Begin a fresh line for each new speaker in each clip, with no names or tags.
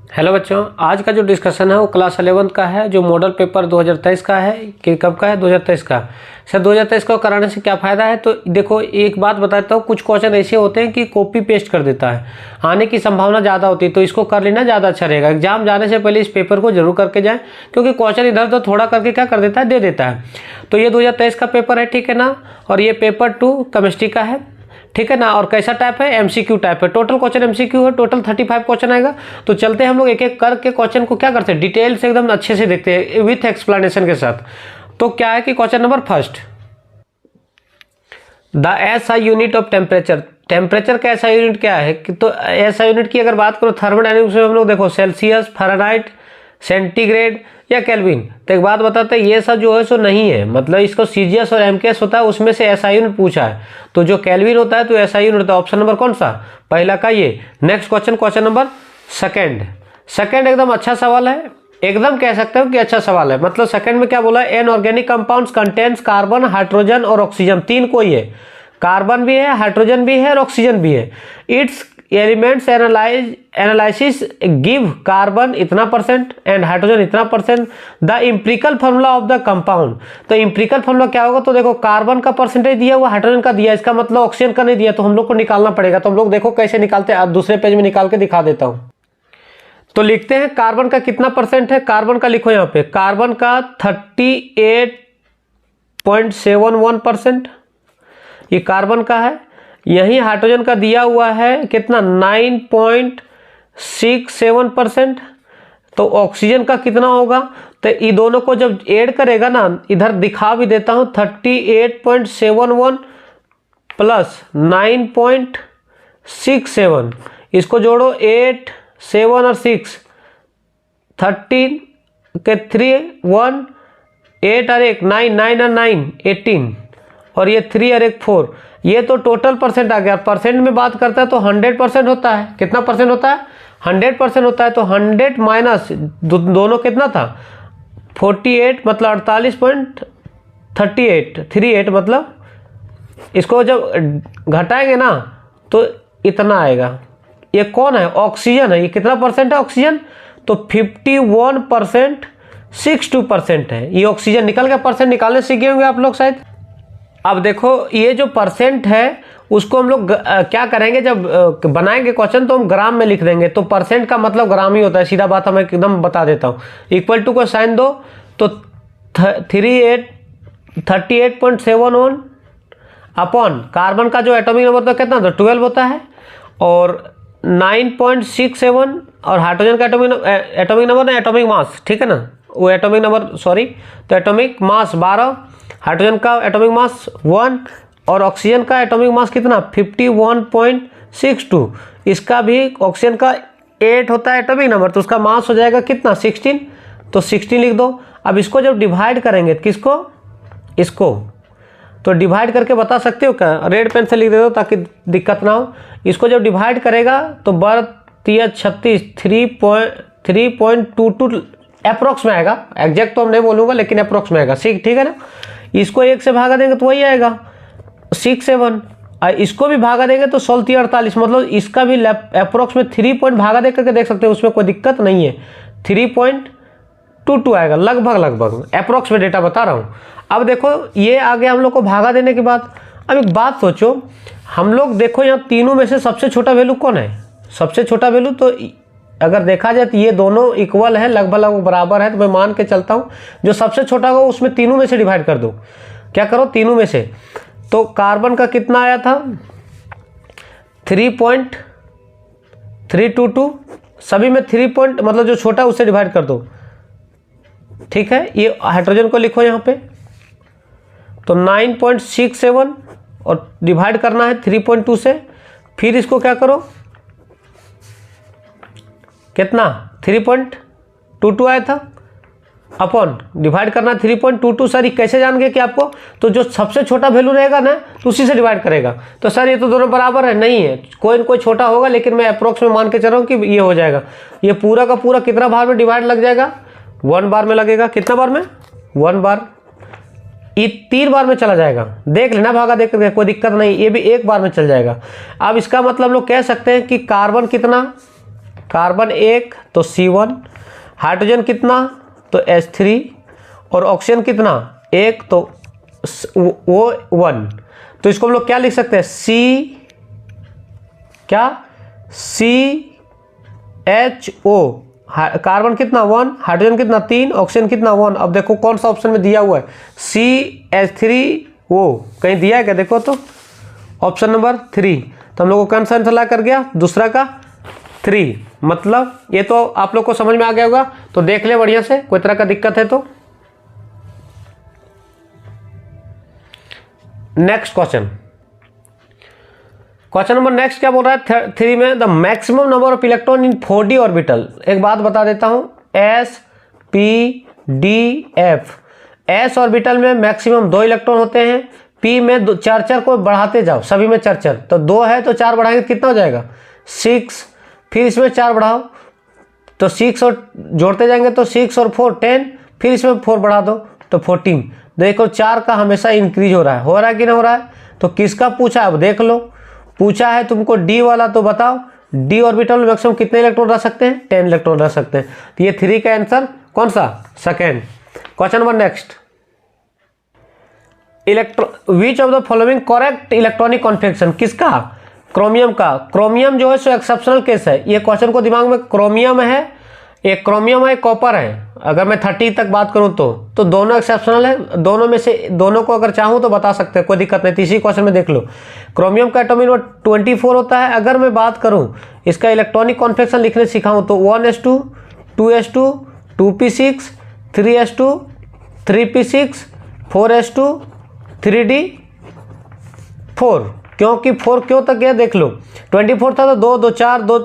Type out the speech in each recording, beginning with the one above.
Hello बच्चों, आज का जो डिस्कशन है वो क्लास 11 का है, जो मॉडल पेपर 2023 का है। कि कब का है? 2023 का। सर 2023 को कराने से क्या फ़ायदा है? तो देखो, एक बात बताता हूँ, कुछ क्वेश्चन ऐसे होते हैं कि कॉपी पेस्ट कर देता है, आने की संभावना ज़्यादा होती है, तो इसको कर लेना ज़्यादा अच्छा रहेगा। एग्जाम जाने से पहले इस पेपर को जरूर करके जाएँ, क्योंकि क्वेश्चन इधर उधर थोड़ा करके क्या कर देता है, दे देता है। तो ये 2023 का पेपर है, ठीक है ना। और ये पेपर 2 केमिस्ट्री का है, ठीक है ना। और कैसा टाइप है? एमसीक्यू टाइप है। टोटल क्वेश्चन एमसीक्यू है, टोटल 35 क्वेश्चन आएगा। तो चलते हैं हम लोग एक एक करके क्वेश्चन को क्या करते हैं, डिटेल से एकदम अच्छे से देखते हैं विथ एक्सप्लेनेशन के साथ। तो क्या है कि question number first, the SI unit of temperature. Temperature का एसआई यूनिट क्या है? कि तो एसआई यूनिट की अगर बात करो थर्मोडायनेमिक्स में हम लोग देखो सेल्सियस, फ़ारेनहाइट, सेंटीग्रेड या केल्विन। तो एक बात बताते हैं, ये सब जो है सो नहीं है, मतलब इसको सीजीएस और एमकेएस होता है, उसमें से एसआई यूनिट पूछा है। तो जो केल्विन होता है तो एसआई यूनिट होता है। ऑप्शन नंबर कौन सा? पहला का ये। Next question, question number second एकदम अच्छा सवाल है, एकदम कह सकते हो कि अच्छा सवाल है। मतलब सेकंड में क्या बोला है? An organic compounds contains carbon, hydrogen और ऑक्सीजन, तीन कोई है। कार्बन भी है, हाइड्रोजन भी है और ऑक्सीजन भी है। It's elements analysis give carbon इतना परसेंट एंड हाइड्रोजन इतना percent. The empirical formula of the compound. तो इम्प्रिकल फॉर्मूला क्या होगा? तो देखो, कार्बन का परसेंटेज दिया हुआ, हाइड्रोजन का दिया, इसका मतलब ऑक्सीजन का नहीं दिया, तो हम लोग को निकालना पड़ेगा। तो हम लोग देखो कैसे निकालते हैं, दूसरे पेज में निकाल के दिखा देता हूँ। तो लिखते हैं कार्बन का कितना परसेंट है। कार्बन का लिखो यहाँ पे, कार्बन का 38.71%, ये कार्बन का है। यहीं हाइड्रोजन का दिया हुआ है कितना? 9.67%। तो ऑक्सीजन का कितना होगा? तो ये दोनों को जब ऐड करेगा ना, इधर दिखा भी देता हूँ, 38.71 प्लस 9.67, इसको जोड़ो, 8, 7 और 6, 13 के 3, 1, 8 और 1, 9, 9 और 9, 18, और ये 3 और 1, 4। ये तो टोटल परसेंट आ गया। परसेंट में बात करता है तो 100% होता है। कितना परसेंट होता है? 100% होता है। तो 100 माइनस दोनों कितना था? 48, मतलब 48.38 मतलब इसको जब घटाएंगे ना तो इतना आएगा। ये कौन है? ऑक्सीजन है। ये कितना परसेंट है ऑक्सीजन? तो 51.62% है। ये ऑक्सीजन निकल गया। परसेंट निकालने सीखे होंगे आप लोग शायद। अब देखो, ये जो परसेंट है उसको हम लोग क्या करेंगे, जब बनाएंगे क्वेश्चन तो हम ग्राम में लिख देंगे। तो परसेंट का मतलब ग्राम ही होता है, सीधा बात, हम एकदम बता देता हूँ। इक्वल टू को साइन दो, तो 38.71 अपॉन कार्बन का जो एटॉमिक नंबर तो कितना था? 12 होता है, और 9.67, और हाइड्रोजन का एटॉमिक नंबर ना, एटॉमिक मास, ठीक है ना, वो एटॉमिक नंबर, सॉरी, तो एटॉमिक मास 12, हाइड्रोजन का एटॉमिक मास 1, और ऑक्सीजन का एटॉमिक मास कितना? 51.62। इसका भी, ऑक्सीजन का 8 होता है एटॉमिक नंबर, तो उसका मास हो जाएगा कितना? 16। तो 16 लिख दो। अब इसको जब डिवाइड करेंगे, किसको? इसको। तो डिवाइड करके बता सकते हो क्या? रेड पेन से लिख दे दो ताकि दिक्कत ना हो। इसको जब डिवाइड करेगा तो 36 3.22 अप्रोक्स में आएगा। एग्जैक्ट तो हम नहीं बोलूँगा, लेकिन अप्रोक्स में आएगा। ठीक है ना। इसको 1 से भागा देंगे तो वही आएगा 6, 7। इसको भी भागा देंगे तो 16, 48, मतलब इसका भी अप्रोक्स में 3 पॉइंट भागा दे करके देख सकते हो, उसमें कोई दिक्कत नहीं है। 3.22 आएगा, लगभग अप्रोक्स में डेटा बता रहा हूँ। अब देखो, ये आ गया हम लोग को भागा देने के बाद। अब एक बात सोचो, हम लोग देखो यहाँ तीनों में से सबसे छोटा वैल्यू कौन है? सबसे छोटा वैल्यू तो अगर देखा जाए तो ये दोनों इक्वल है, लगभग बराबर है, तो मैं मान के चलता हूँ जो सबसे छोटा होगा उसमें तीनों में से डिवाइड कर दो। क्या करो? तीनों में से। तो कार्बन का कितना आया था? 3.322, सभी में 3 पॉइंट, मतलब जो छोटा उससे डिवाइड कर दो, ठीक है। ये हाइड्रोजन को लिखो यहाँ पे, तो 9.67 और डिवाइड करना है 3.2 से। फिर इसको क्या करो, कितना? 3.22 आया था, अपॉन डिवाइड करना 3.22। सर ये कैसे जान गए कि आपको? तो जो सबसे छोटा वैल्यू रहेगा ना, तो उसी से डिवाइड करेगा। तो सर ये तो दोनों बराबर है, नहीं है, कोई न कोई छोटा होगा, लेकिन मैं अप्रोक्स में मान के चल रहा हूँ कि ये हो जाएगा। ये पूरा का पूरा कितना बार में डिवाइड लग जाएगा? 1 बार में लगेगा। कितना बार में? 1 बार। ये 3 बार में चला जाएगा, देख लेना, भागा देख करके, कोई दिक्कत नहीं। ये भी 1 बार में चल जाएगा। अब इसका मतलब लोग कह सकते हैं कि कार्बन कितना कार्बन 1 तो C1, हाइड्रोजन कितना तो H3 और ऑक्सीजन कितना 1 तो O1। तो इसको हम लोग क्या लिख सकते हैं CHO। कार्बन कितना 1, हाइड्रोजन कितना 3, ऑक्सीजन कितना 1। अब देखो कौन सा ऑप्शन में दिया हुआ है CH3O, कहीं दिया है क्या, देखो तो ऑप्शन नंबर 3। तो हम लोग को कौन सा आंसर ला कर गया, दूसरा का 3। मतलब ये तो आप लोग को समझ में आ गया होगा, तो देख ले बढ़िया से, कोई तरह का दिक्कत है तो। नेक्स्ट क्वेश्चन नंबर नेक्स्ट क्या बोल रहा है 3 में, the maximum number of electron in 4d orbital. एक बात बता देता हूं, S P D F, S orbital में मैक्सिमम 2 इलेक्ट्रॉन होते हैं, P में 4 को बढ़ाते जाओ, सभी में 4, तो 2 है तो 4 बढ़ाएंगे कितना हो जाएगा 6, फिर इसमें 4 बढ़ाओ तो 6 और जोड़ते जाएंगे तो 6 और 4 10, फिर इसमें 4 बढ़ा दो तो 14। देखो 4 का हमेशा इंक्रीज हो रहा है कि नहीं हो रहा है। तो किसका पूछा है, अब देख लो, पूछा है तुमको D वाला, तो बताओ D ऑर्बिटल में मैक्सिमम कितने इलेक्ट्रॉन रह सकते हैं, 10 इलेक्ट्रॉन रह सकते हैं। तो ये 3 का आंसर कौन सा, second. Question number next, which of the following correct electronic configuration, किसका, क्रोमियम का। क्रोमियम जो है सो एक्सेप्शनल केस है, ये क्वेश्चन को दिमाग में, क्रोमियम है, एक क्रोमियम है, कॉपर है। अगर मैं 30 तक बात करूं तो दोनों एक्सेप्शनल है, दोनों में से दोनों को अगर चाहूं तो बता सकते हैं, कोई दिक्कत नहीं। तीसरी क्वेश्चन में देख लो, क्रोमियम का एटॉमिक नंबर 24 होता है। अगर मैं बात करूं इसका इलेक्ट्रॉनिक कॉन्फिगरेशन लिखने सिखाऊं तो 1s2 2s2 2p6 3s2 3p6 4s2 3d4। क्योंकि 4 क्यों तक गया देख लो, 24 था तो 2 2 4 2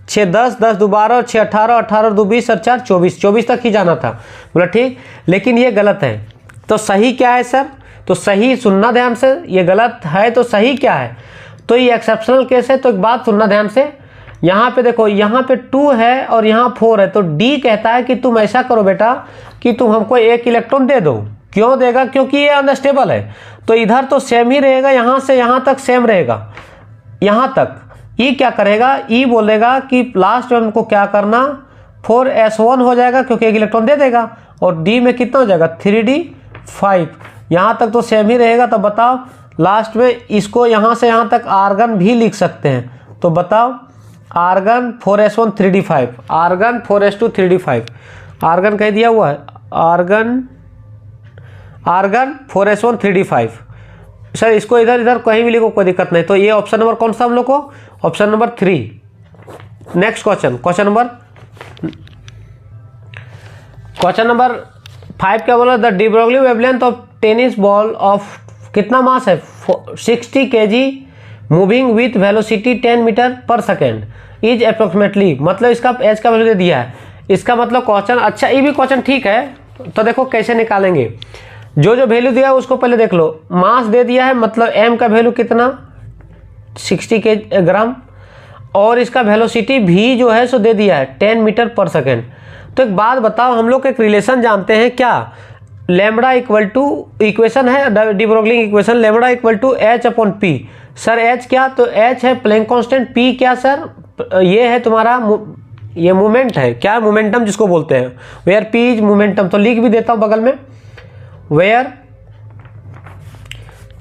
6 10 10 2 12 6 18 18 2 20 और 4 24 24 तक ही जाना था, बोला ठीक। लेकिन ये गलत है, तो सही क्या है सर, तो सही सुनना ध्यान से, ये गलत है तो सही क्या है, तो ये एक्सेप्शनल केस है। तो एक बात सुनना ध्यान से, यहाँ पे देखो, यहाँ पे 2 है और यहाँ 4 है, तो डी कहता है कि तुम ऐसा करो बेटा कि तुम हमको 1 इलेक्ट्रॉन दे दो। क्यों देगा, क्योंकि ये अनस्टेबल है, तो इधर तो सेम ही रहेगा, यहाँ से यहाँ तक सेम रहेगा, यहाँ तक। ई क्या करेगा, ई बोलेगा कि लास्ट में हमको क्या करना 4s1 हो जाएगा, क्योंकि 1 इलेक्ट्रॉन दे देगा, और डी में कितना हो जाएगा 3d5, यहाँ तक तो सेम ही रहेगा। तो बताओ लास्ट में इसको यहाँ से यहाँ तक आर्गन भी लिख सकते हैं, तो बताओ argon 4s1 3d5, argon 4s2 3d5, argon कह दिया हुआ है, आर्गन 4s1 3d5। सर इसको इधर इधर कहीं भी लिखो, कोई दिक्कत नहीं। तो ये ऑप्शन नंबर कौन सा हम लोग को, option number 3। Next question number 5 क्या बोला, the de Broglie wavelength of tennis ball of कितना मास है 60 kg moving with velocity 10 metre पर सेकेंड इज अप्रोक्सीमेटली, मतलब इसका एच का वैल्यू दे दिया है। इसका मतलब क्वेश्चन, अच्छा ये भी क्वेश्चन ठीक है, तो देखो कैसे निकालेंगे। जो वैल्यू दिया है उसको पहले देख लो, मास दे दिया है, मतलब m का वैल्यू कितना 60 ग्राम, और इसका वेलोसिटी भी जो है सो दे दिया है 10 मीटर पर सेकेंड। तो एक बात बताओ, हम लोग एक रिलेशन जानते हैं क्या, लैम्बडा इक्वल टू, इक्वेशन है de Broglie equation, lambda equal to h/p। Sir h क्या, तो h है प्लैंक कांस्टेंट, p क्या सर, ये है तुम्हारा ये मोमेंट है, क्या मोमेंटम जिसको बोलते हैं, वेयर p इज मोमेंटम। तो लिख भी देता हूं बगल में, वेयर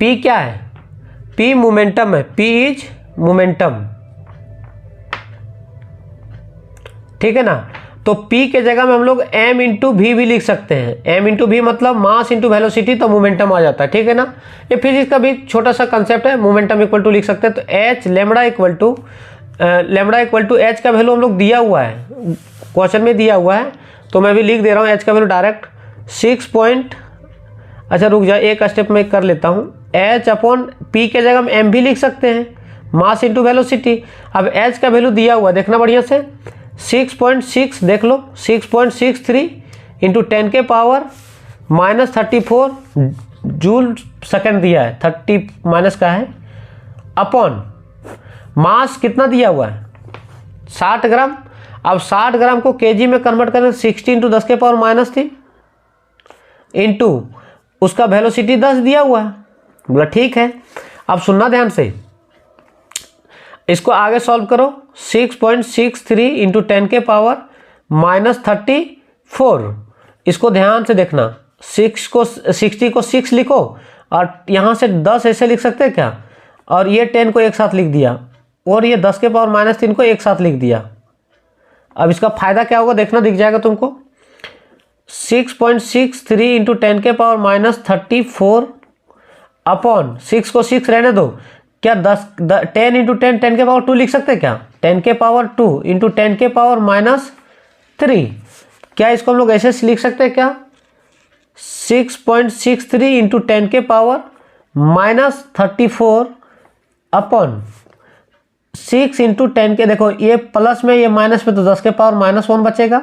p क्या है, p मोमेंटम है, p इज मोमेंटम, ठीक है ना। तो p के जगह में हम लोग m इंटू वी भी लिख सकते हैं, m इंटू वी मतलब मास इंटू वेलोसिटी, तो मोमेंटम आ जाता है, ठीक है ना। ये फिजिक्स का भी छोटा सा कंसेप्ट है, मोमेंटम इक्वल टू लिख सकते हैं। तो h lambda equal to h का वैल्यू हम लोग दिया हुआ है, क्वेश्चन में दिया हुआ है, तो मैं भी लिख दे रहा हूँ h का वैल्यू डायरेक्ट 6 अच्छा रुक जाए, एक स्टेप में कर लेता हूँ, h/p के जगह हम m भी लिख सकते हैं, मास इंटू वेलोसिटी। अब h का वैल्यू दिया हुआ है, देखना बढ़िया से, 6.6 देख लो, 6.63 इंटू 10 के पावर -34 जूल सेकेंड दिया है, 30 माइनस का है, अपॉन मास कितना दिया हुआ है 60 ग्राम। अब 60 ग्राम को केजी में कन्वर्ट करें, 60 इंटू 10 के पावर -3 इंटू उसका वेलोसिटी 10 दिया हुआ है, बोला ठीक है। अब सुनना ध्यान से, इसको आगे सॉल्व करो। 6.63 इंटू 10 के पावर -34। इसको ध्यान से देखना, 60 को 6 लिखो और यहाँ से 10 ऐसे लिख सकते हैं क्या, और ये 10 को एक साथ लिख दिया, और ये 10 के पावर -3 को एक साथ लिख दिया। अब इसका फायदा क्या होगा देखना, दिख जाएगा तुमको। 6.63 इंटू 10 के पावर -34 अपॉन 6 को 6 रहने दो, क्या 10 इंटू 10 के पावर 2 लिख सकते हैं क्या, 10 के पावर 2 इंटू 10 के पावर -3, क्या इसको हम लोग ऐसे लिख सकते हैं क्या, 6.63 इंटू 10 के पावर -34 अपॉन 6 इंटू 10 के, देखो ये प्लस में ये माइनस में, तो 10 के पावर -1 बचेगा,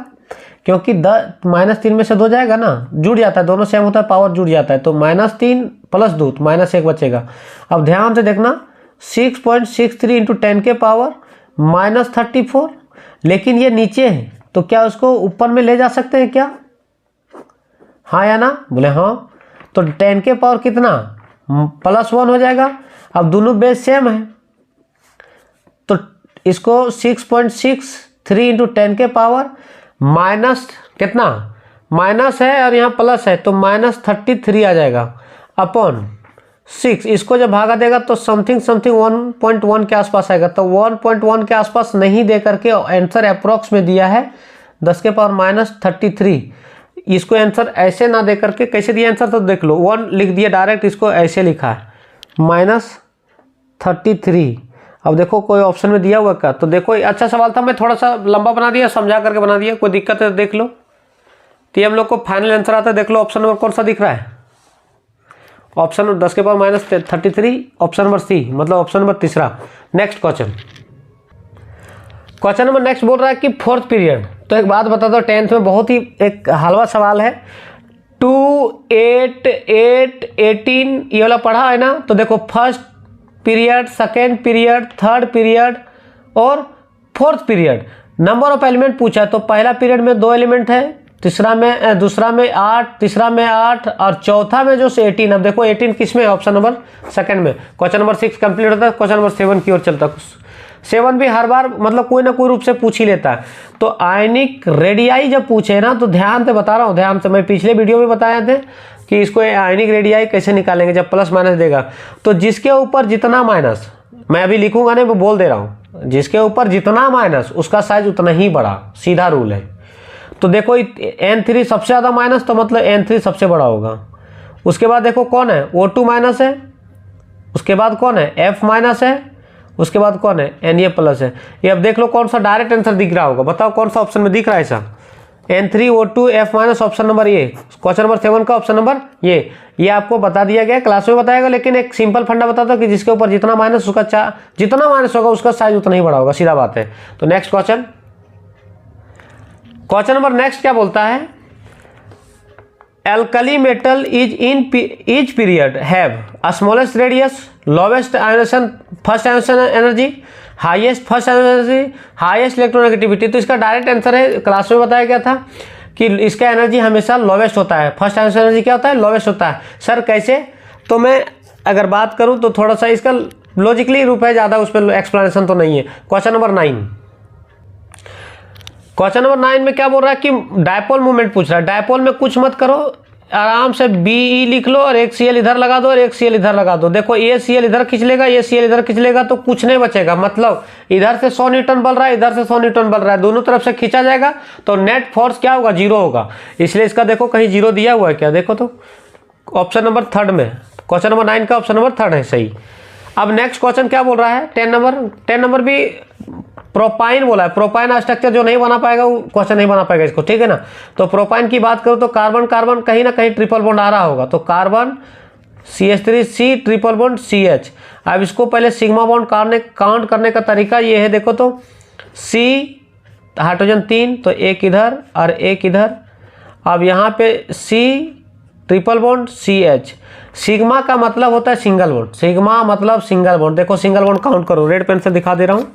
क्योंकि -3 में से 2 जाएगा ना, जुड़ जाता है, दोनों सेम होता है, पावर जुड़ जाता है, तो -3 + 2 तो -1 बचेगा। अब ध्यान से देखना, 6.63 इंटू 10 के पावर -34, लेकिन ये नीचे है, तो क्या उसको ऊपर में ले जा सकते हैं क्या, हाँ या ना, बोले हाँ। तो 10 के पावर कितना +1 हो जाएगा। अब दोनों बेस सेम है, तो इसको 6.63 इंटू 10 के पावर माइनस कितना, माइनस है और यहाँ प्लस है, तो -33 आ जाएगा अपॉन 6। इसको जब भागा देगा तो समथिंग 1.1 के आसपास आएगा, तो 1.1 के आसपास नहीं दे करके आंसर अप्रोक्स में दिया है 10 के पावर -33। इसको आंसर ऐसे ना दे करके कैसे दिया आंसर, तो देख लो 1 लिख दिया डायरेक्ट, इसको ऐसे लिखा है -33। अब देखो कोई ऑप्शन में दिया हुआ क्या, तो देखो अच्छा सवाल था, मैं थोड़ा सा लंबा बना दिया, समझा करके बना दिया, कोई दिक्कत है तो देख लो। तो हम लोग को फाइनल आंसर आता है, देख लो ऑप्शन नंबर कौन सा दिख रहा है, ऑप्शन 10 के पावर -33, ऑप्शन नंबर सी, मतलब ऑप्शन नंबर तीसरा। नेक्स्ट क्वेश्चन नंबर नेक्स्ट बोल रहा है कि 4th पीरियड। तो एक बात बता दो, 10th में बहुत ही एक हलवा सवाल है, 2, 8, 8, 18 ये वाला पढ़ा है ना। तो देखो first period, second period, third period और 4th period, number of element पूछा है। तो पहला पीरियड में 2 एलिमेंट है, दूसरा में 8, तीसरा में 8 और चौथा में जो 18। अब देखो 18 किस में है, ऑप्शन नंबर सेकंड में। क्वेश्चन नंबर 6 कंप्लीट होता है, क्वेश्चन नंबर 7 की ओर चलता है। 7 भी हर बार मतलब कोई ना कोई रूप से पूछ ही लेता है। तो आयनिक रेडियाई जब पूछे ना, तो ध्यान से बता रहा हूँ, ध्यान से, मैं पिछले वीडियो में बताए थे कि इसको आयनिक रेडियाई कैसे निकालेंगे जब प्लस माइनस देगा। तो जिसके ऊपर जितना माइनस, मैं अभी लिखूंगा नहीं, मैं बोल दे रहा हूँ, जिसके ऊपर जितना माइनस उसका साइज उतना ही बड़ा, सीधा रूल है। तो देखो N3 सबसे ज़्यादा माइनस, तो मतलब N3 सबसे बड़ा होगा। उसके बाद देखो कौन है, O2 माइनस है, उसके बाद कौन है, F माइनस है, उसके बाद कौन है, Na प्लस है। ये अब देख लो कौन सा डायरेक्ट आंसर दिख रहा होगा, बताओ कौन सा ऑप्शन में दिख रहा है ऐसा, N3 O2 F minus, option number ये, क्वेश्चन नंबर 7 का ऑप्शन नंबर ये आपको बता दिया गया, क्लास में बताएगा, लेकिन एक सिंपल फंडा बताता कि जिसके ऊपर जितना माइनस उसका जितना माइनस होगा उसका साइज उतना ही बड़ा होगा, सीधा बात है। तो नेक्स्ट क्वेश्चन नंबर नेक्स्ट क्या बोलता है, alkali metal is in each period have smallest radius, lowest ionisation, first ionisation energy, highest first energy, highest electronegativity. तो इसका डायरेक्ट आंसर है, क्लास में बताया गया था कि इसका एनर्जी हमेशा लोवेस्ट होता है, फर्स्ट आयोनेशन एनर्जी क्या होता है, लोवेस्ट होता है। सर कैसे, तो मैं अगर बात करूं तो थोड़ा सा इसका लॉजिकली रूप है, ज़्यादा उस पर एक्सप्लेनेशन तो नहीं है। क्वेश्चन नंबर 9 में क्या बोल रहा है कि डायपोल मूवमेंट पूछ रहा है। डायपोल में कुछ मत करो, आराम से BE लिख लो और एक CL इधर लगा दो और एक CL इधर लगा दो। देखो ये CL इधर खींच लेगा, ये CL इधर खींच लेगा, तो कुछ नहीं बचेगा। मतलब इधर से 100 न्यूटन बल रहा है, इधर से 100 न्यूटन बल रहा है, दोनों तरफ से खींचा जाएगा, तो नेट फोर्स क्या होगा, 0 होगा। इसलिए इसका देखो कहीं 0 दिया हुआ है क्या, देखो तो ऑप्शन नंबर 3 में, क्वेश्चन नंबर 9 का ऑप्शन नंबर 3 है सही। अब नेक्स्ट क्वेश्चन क्या बोल रहा है, 10 नंबर भी प्रोपाइन बोला है। प्रोपाइन स्ट्रक्चर जो नहीं बना पाएगा वो क्वेश्चन नहीं बना पाएगा इसको, ठीक है ना। तो प्रोपाइन की बात करूँ तो कार्बन कार्बन कहीं ना कहीं ट्रिपल बॉन्ड आ रहा होगा, तो carbon CH3C triple bond CH। अब इसको पहले सिग्मा बॉन्ड काउंट करने का तरीका ये है, देखो तो C हाइड्रोजन 3, तो एक इधर और एक इधर। अब यहाँ पे C triple bond CH। Sigma का मतलब होता है सिंगल बॉन्ड, सिग्मा मतलब सिंगल बॉन्ड। देखो सिंगल बॉन्ड काउंट करो, रेड पेन से दिखा दे रहा हूँ।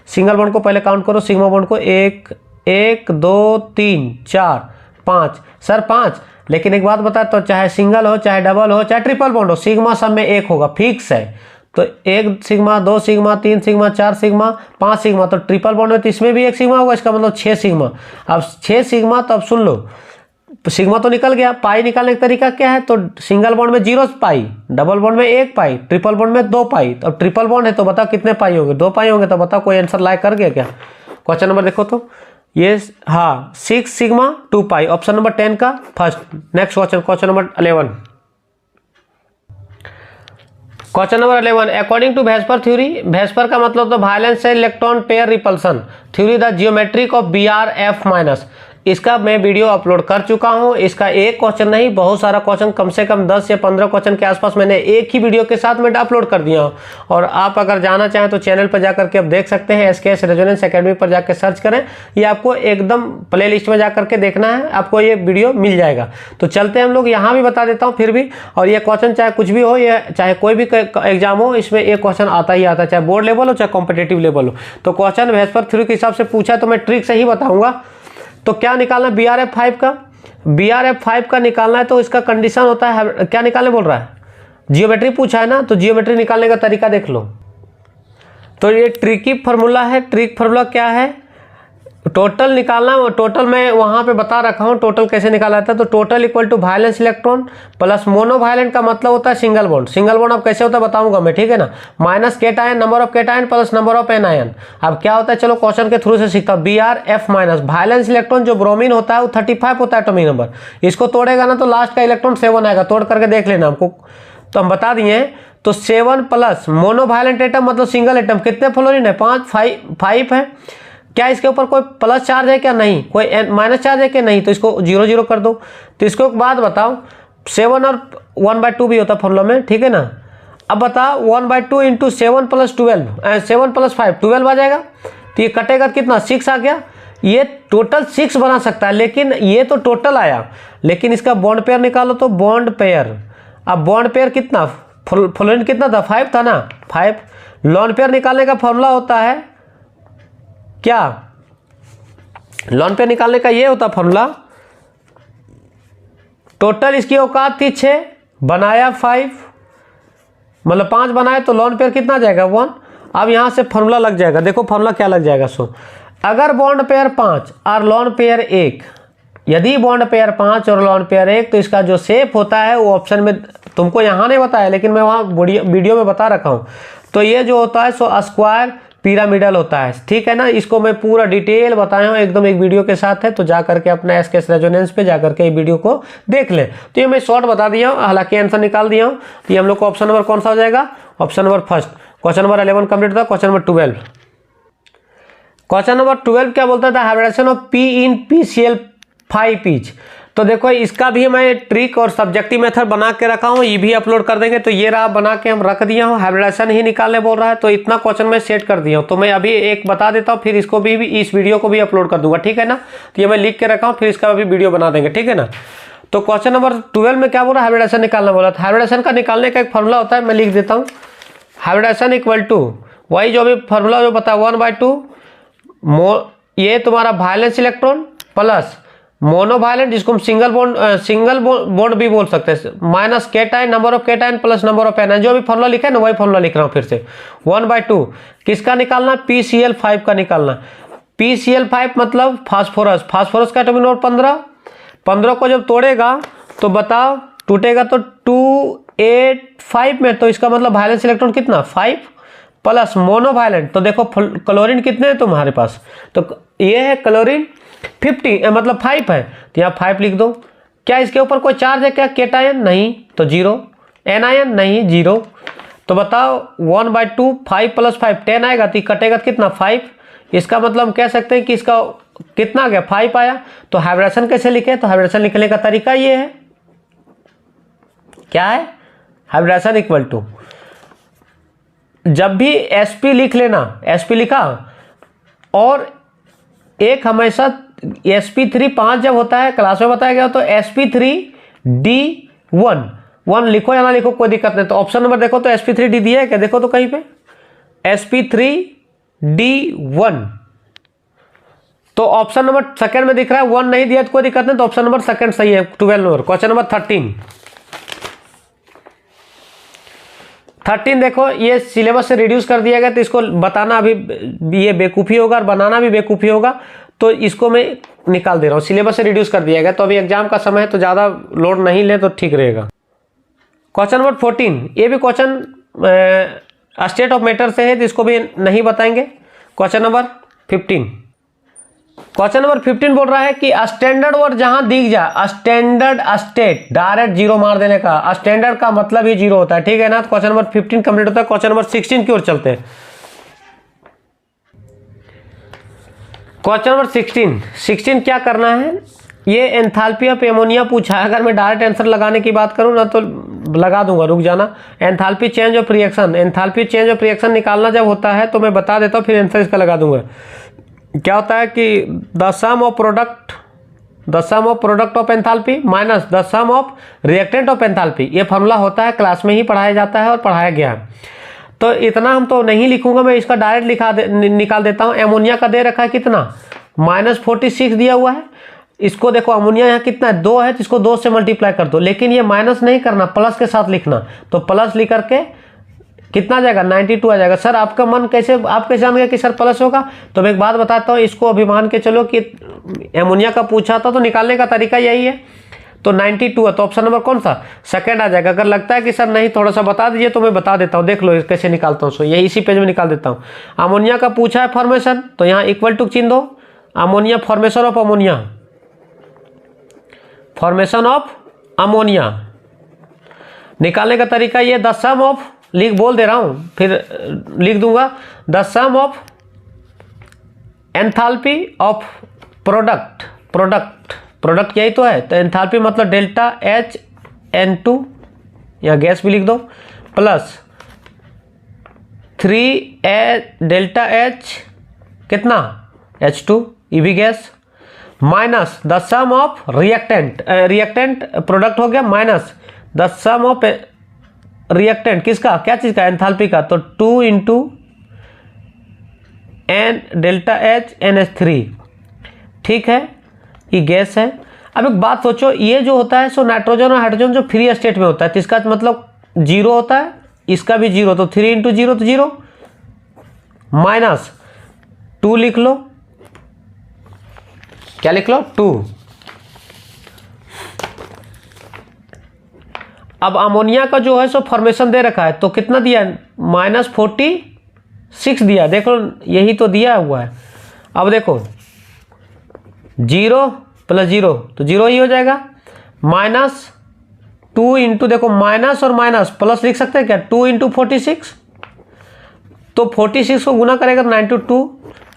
सिंगल बॉन्ड को पहले काउंट करो, सिग्मा बॉन्ड को 1 2 3 4 5। सर 5, लेकिन एक बात बता, तो चाहे सिंगल हो, चाहे डबल हो, चाहे ट्रिपल बॉन्ड हो, सिग्मा सब में 1 होगा, फिक्स है। तो 1 sigma, 2 sigma, 3 sigma, 4 sigma, 5 sigma, तो ट्रिपल बॉन्ड में तो इसमें भी 1 सिग्मा होगा, इसका मतलब 6 सिग्मा। अब 6 सिग्मा, तो अब सुन लो, सिग्मा तो निकल गया, पाई निकालने का तरीका क्या है, तो सिंगल बॉन्ड में 0 पाई, डबल बॉन्ड में 1 पाई, ट्रिपल बॉन्ड में 2 पाई। तो अब ट्रिपल बॉन्ड है तो बताओ कितने पाई होंगे, 2 पाई होंगे। तो बताओ कोई आंसर लाइक कर गया क्या? क्वेश्चन नंबर देखो तो ये, हाँ 6 सिग्मा 2 पाई, ऑप्शन नंबर 10 का first. Next question, question number 11। Question number 11, according to VSEPR theory, VSEPR का मतलब तो वायलेंस से electron pair repulsion theory, the geometric of BrF minus. इसका मैं वीडियो अपलोड कर चुका हूं। इसका एक क्वेश्चन नहीं, बहुत सारा क्वेश्चन, कम से कम 10 या 15 क्वेश्चन के आसपास मैंने एक ही वीडियो के साथ में अपलोड कर दिया हूं। और आप अगर जाना चाहें तो चैनल पर जाकर के आप देख सकते हैं, SKS रेजोनेंस एकेडमी पर जाकर सर्च करें, ये आपको एकदम प्ले लिस्ट में जाकर के देखना है, आपको ये वीडियो मिल जाएगा। तो चलते हैं हम लोग, यहाँ भी बता देता हूँ फिर भी। और ये क्वेश्चन चाहे कुछ भी हो, या चाहे कोई भी एग्जाम हो, इसमें एक क्वेश्चन आता ही आता है, चाहे बोर्ड लेवल हो चाहे कॉम्पिटेटिव लेवल हो। तो क्वेश्चन वेस्पर थ्योरी के हिसाब से पूछा है तो मैं ट्रिक से ही बताऊंगा। तो क्या निकालना है BrF5 का? BrF5 का निकालना है तो इसका कंडीशन होता है, क्या निकालने बोल रहा है, जियोमेट्री पूछा है ना, तो जियोमेट्री निकालने का तरीका देख लो। तो ये ट्रिकी फार्मूला है। ट्रिक फार्मूला क्या है, टोटल निकालना है। टोटल मैं वहाँ पे बता रखा हूँ टोटल कैसे निकाला जाता है। तो total equal to valence electron plus monovalent का मतलब होता है सिंगल बॉन्ड। सिंगल बॉन्ड अब कैसे होता है बताऊंगा मैं, ठीक है ना। Minus cation, number of cation plus number of anion. अब क्या होता है, चलो क्वेश्चन के थ्रू से सीखता हूँ। BrF माइनस, वायलेंस इलेक्ट्रॉन जो ब्रोमीन होता है वो 35 होता है एटॉमिक नंबर। इसको तोड़ेगा ना तो लास्ट का इलेक्ट्रॉन 7 आएगा, तोड़ करके देख लेना हमको। तो हम बता दिए। तो 7 प्लस मोनोवायलेंट एटम मतलब सिंगल एटम, कितने फ्लोरीन है, 5 है। क्या इसके ऊपर कोई प्लस चार्ज है क्या, नहीं। कोई माइनस चार्ज है क्या, नहीं। तो इसको 0 0 कर दो। तो इसको एक बात बताओ, 7 और 1/2 भी होता फॉर्मूला में, ठीक है ना। अब बताओ 1/2 इंटू 7 प्लस 12, 7 प्लस 5 12 आ जाएगा। तो ये कटेगा कितना, 6 आ गया। ये टोटल 6 बना सकता है, लेकिन ये तो टोटल आया, लेकिन इसका बॉन्ड पेयर निकालो तो बॉन्ड पेयर। अब बॉन्ड पेयर कितना, फ्लोरीन कितना था, 5 था ना, 5। लॉन पेयर निकालने का फॉर्मूला होता है क्या, लॉन पेयर निकालने का ये होता फॉर्मूला, टोटल इसकी औकात थी 6, बनाया 5, मतलब 5 बनाए तो लॉन पेयर कितना जाएगा, 1। अब यहां से फॉर्मूला लग जाएगा, देखो फॉर्मूला क्या लग जाएगा। सो अगर बॉन्ड पेयर 5 और लॉन पेयर 1, यदि बॉन्ड पेयर 5 और लॉन पेयर 1, तो इसका जो शेप होता है वो ऑप्शन में तुमको यहां नहीं बताया, लेकिन मैं वहां वीडियो में बता रखा हूं। तो ये जो होता है सो स्क्वायर पिरामिडल होता है, ठीक है ना। इसको मैं पूरा डिटेल बताया हूँ एकदम एक वीडियो के साथ है, तो जा करके अपना SKS रेजोनेंस पे जा करके वीडियो को देख लें। तो ये मैं शॉर्ट बता दिया हूँ, हालांकि आंसर निकाल दिया हूँ। तो ये हम लोग को ऑप्शन नंबर कौन सा हो जाएगा, option number first. Question number 11 complete था। क्वेश्चन नंबर 12, क्वेश्चन नंबर 12 क्या बोलता था, hybridization of P in PCl5 each. तो देखो इसका भी मैं ट्रिक और सब्जेक्टिव मेथड बना के रखा हूँ, ये भी अपलोड कर देंगे। तो ये रहा बना के हम रख दिया हूँ, हाइब्रिडेशन ही निकालने बोल रहा है, तो इतना क्वेश्चन मैं सेट कर दिया हूँ। तो मैं अभी एक बता देता हूँ, फिर इसको भी इस वीडियो को भी अपलोड कर दूंगा, ठीक है ना। तो ये मैं लिख के रखा हूँ, फिर इसका भी वीडियो बना देंगे, ठीक है ना। तो क्वेश्चन नंबर 12 में क्या बोला, हाइब्रिडेशन निकालना बोला था। हाइब्रिडेशन का निकालने का एक फॉर्मूला होता है, मैं लिख देता हूँ। हाइब्रिडेशन इक्वल टू वही जो भी फॉर्मूला जो बताया, 1/2 ये तुम्हारा वायलेंस इलेक्ट्रॉन प्लस मोनोवायलेंट, जिसको हम सिंगल बॉन्ड भी बोल सकते हैं, minus cation, number of cation plus number of anion, जो भी फॉर्मूला लिखा है ना वही फॉर्मूला लिख रहा हूँ फिर से। 1/2 किसका निकालना, PCl5 का निकालना। PCl5 मतलब फास्फोरस, फास्फोरस का एटॉमिक नंबर 15। 15 को जब तोड़ेगा तो बताओ टूटेगा तो 285 में, तो इसका मतलब वायलेंस इलेक्ट्रॉन कितना, 5 प्लस मोनोवायलेंट। तो देखो क्लोरीन कितने हैं तुम्हारे पास, तो ये है क्लोरीन 50 मतलब 5 है, तो यहाँ 5 लिख दो। क्या इसके ऊपर कोई चार्ज है क्या, केटायन नहीं, तो 0, एनायन नहीं, 0। तो बताओ 1/2 5 प्लस 5 10 आएगा, तो कटेगा कितना, 5। इसका मतलब हम कह सकते हैं कि इसका कितना आ गया, 5 आया। तो हाइब्रिडेशन कैसे लिखे, तो हाइब्रिडेशन लिखने का तरीका ये है, क्या है, हाइब्रिडेशन इक्वल टू, जब भी sp लिख लेना, sp लिखा, और एक हमेशा sp3 5 जब होता है क्लास में बताया गया, तो sp3d1 1 लिखो या ना लिखो कोई दिक्कत नहीं। तो ऑप्शन नंबर देखो तो sp3d दिया है क्या, देखो तो कहीं पे sp3d1, तो ऑप्शन नंबर सेकंड में दिख रहा है, 1 नहीं दिया तो कोई दिक्कत नहीं, तो ऑप्शन नंबर सेकंड सही है। 12 नंबर, क्वेश्चन नंबर 13, 13 देखो, ये सिलेबस से रिड्यूस कर दिया गया, तो इसको बताना अभी ये बेवकूफ़ी होगा और बनाना भी बेवकूफ़ी होगा, तो इसको मैं निकाल दे रहा हूँ। सिलेबस से रिड्यूस कर दिया गया, तो अभी एग्जाम का समय है तो ज़्यादा लोड नहीं ले तो ठीक रहेगा। क्वेश्चन नंबर 14, ये भी क्वेश्चन स्टेट ऑफ मैटर से है, तो इसको भी नहीं बताएंगे। क्वेश्चन नंबर 15, क्वेश्चन नंबर 15 बोल रहा है कि स्टैंडर्ड वर्ड जहां दिख जाए, स्टैंडर्ड स्टेट, डायरेक्ट जीरो मार देने का, स्टैंडर्ड का मतलब ही जीरो होता है, ठीक है ना। तो क्वेश्चन नंबर 15 कंप्लीट होता है। क्वेश्चन नंबर 16 की ओर चलते हैं। क्वेश्चन नंबर 16 क्या करना है, ये एंथैल्पी ऑफ एमोनिया पूछा है। अगर मैं डायरेक्ट आंसर लगाने की बात करूं ना तो लगा दूंगा, रुक जाना। Enthalpy change of reaction, enthalpy change of reaction निकालना जब होता है तो मैं बता देता हूं, फिर आंसर इसका लगा दूंगा। क्या होता है कि the sum of product of enthalpy minus the sum of reactant of enthalpy, ये फॉर्मूला होता है, क्लास में ही पढ़ाया जाता है और पढ़ाया गया है। तो इतना हम तो नहीं लिखूंगा, मैं इसका डायरेक्ट निकाल देता हूं। एमोनिया का दे रखा है कितना, -46 दिया हुआ है। इसको देखो, अमोनिया यहाँ कितना है, 2 है, तो इसको 2 से मल्टीप्लाई कर दो, लेकिन ये माइनस नहीं करना, प्लस के साथ लिखना। तो प्लस लिख करके कितना आ जाएगा, 92 आ जाएगा। सर आपका मन कैसे, आप कैसे जान गए कि सर प्लस होगा? तो मैं एक बात बताता हूँ, इसको अभी मान के चलो कि एमोनिया का पूछा था तो निकालने का तरीका यही है। तो 92 है, तो ऑप्शन नंबर कौन सा, सेकंड आ जाएगा। अगर लगता है कि सर नहीं थोड़ा सा बता दीजिए तो मैं बता देता हूँ, देख लो कैसे निकालता हूँ। सो यही इसी पेज में निकाल देता हूँ। अमोनिया का पूछा है फॉर्मेशन, तो यहाँ इक्वल टू चिन्ह दो, ammonia, formation of ammonia, formation of ammonia. निकालने का तरीका ये, द सम ऑफ, बोल दे रहा हूं, फिर लिख दूंगा, the sum of enthalpy of product यही तो है। तो एंथैल्पी मतलब डेल्टा HN2, या गैस भी लिख दो, प्लस 3 डेल्टा H कितना H2, ये भी gas, minus the sum of reactant product हो गया, minus the sum of reactant किसका, क्या चीज का, एंथैल्पी का। तो 2 into N delta H NH3, ठीक है, ये गैस है। अब एक बात सोचो, ये जो होता है सो नाइट्रोजन और हाइड्रोजन जो फ्री स्टेट में होता है, तो इसका मतलब 0 होता है, इसका भी 0, तो 3 इंटू 0 तो 0, माइनस 2 लिख लो, क्या लिख लो, 2। अब अमोनिया का जो है सो फॉर्मेशन दे रखा है, तो कितना दिया, -46 दिया, देखो यही तो दिया हुआ है। अब देखो 0 + 0 तो 0 ही हो जाएगा, -2 इंटू, देखो माइनस और माइनस प्लस लिख सकते हैं क्या, 2 इंटू 46, तो 46 को गुना करेगा 92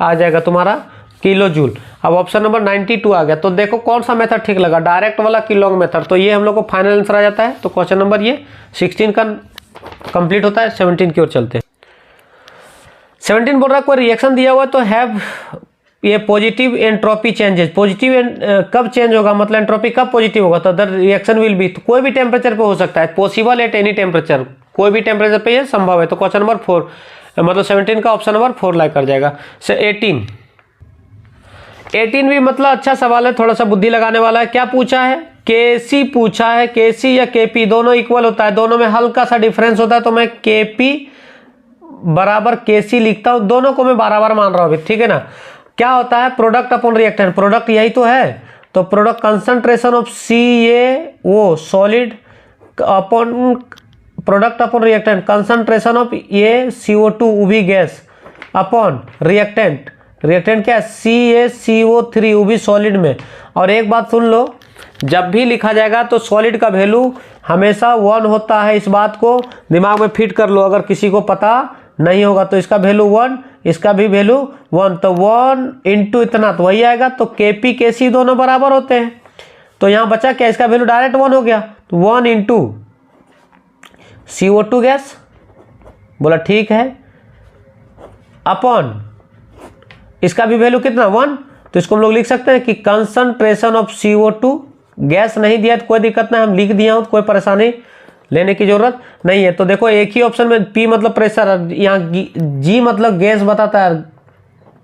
आ जाएगा तुम्हारा किलो जूल। अब ऑप्शन नंबर 92 आ गया। तो देखो कौन सा मेथड ठीक लगा, डायरेक्ट वाला कि लॉन्ग मेथड। तो ये हम लोग को फाइनल आंसर आ जाता है। तो क्वेश्चन नंबर ये 16 का कंप्लीट होता है। 17 की ओर चलते हैं। 17 बोल रहा है कोई रिएक्शन दिया हुआ है तो हैव ये पॉजिटिव एंट्रोपी चेंजेस। पॉजिटिव कब चेंज होगा, मतलब एंट्रोपी कब पॉजिटिव होगा, तो द रिएक्शन विल बी, तो कोई भी टेम्परेचर पे हो सकता है, पॉसिबल एट एनी टेम्परेचर, कोई भी टेम्परेचर पे ये संभव है। तो क्वेश्चन नंबर 4 मतलब 17 का ऑप्शन नंबर 4 लाइक कर जाएगा। 18 भी मतलब अच्छा सवाल है, थोड़ा सा बुद्धि लगाने वाला है। क्या पूछा है, केसी पूछा है। केसी या केपी दोनों इक्वल होता है, दोनों में हल्का सा डिफरेंस होता है, तो मैं केपी बराबर केसी लिखता हूं, दोनों को मैं बराबर मान रहा हूं अभी, ठीक है ना। क्या होता है, प्रोडक्ट अपॉन रिएक्टेंट, प्रोडक्ट यही तो है, तो product concentration of CaO solid upon product upon reactant concentration of ये CO2 वो भी गैस अपॉन रिएक्टेंट, रिएक्टेंट क्या है CaCO3 वो भी सॉलिड में। और एक बात सुन लो, जब भी लिखा जाएगा तो सॉलिड का वैल्यू हमेशा 1 होता है, इस बात को दिमाग में फिट कर लो। अगर किसी को पता नहीं होगा तो इसका वैल्यू 1, इसका भी वैल्यू 1, तो 1 इंटू इतना तो वही आएगा। तो केपी केसी दोनों बराबर होते हैं, तो यहाँ बचा क्या, इसका वैल्यू डायरेक्ट 1 हो गया, तो 1 इंटू CO2 गैस, बोला ठीक है, अपॉन इसका भी वैल्यू कितना 1, तो इसको हम लोग लिख सकते हैं कि कंसंट्रेशन ऑफ CO2, गैस नहीं दिया तो कोई दिक्कत नहीं, हम लिख दिया हूं तो कोई परेशानी लेने की जरूरत नहीं है। तो देखो एक ही ऑप्शन में P मतलब प्रेशर, यहाँ G मतलब गैस बताता है,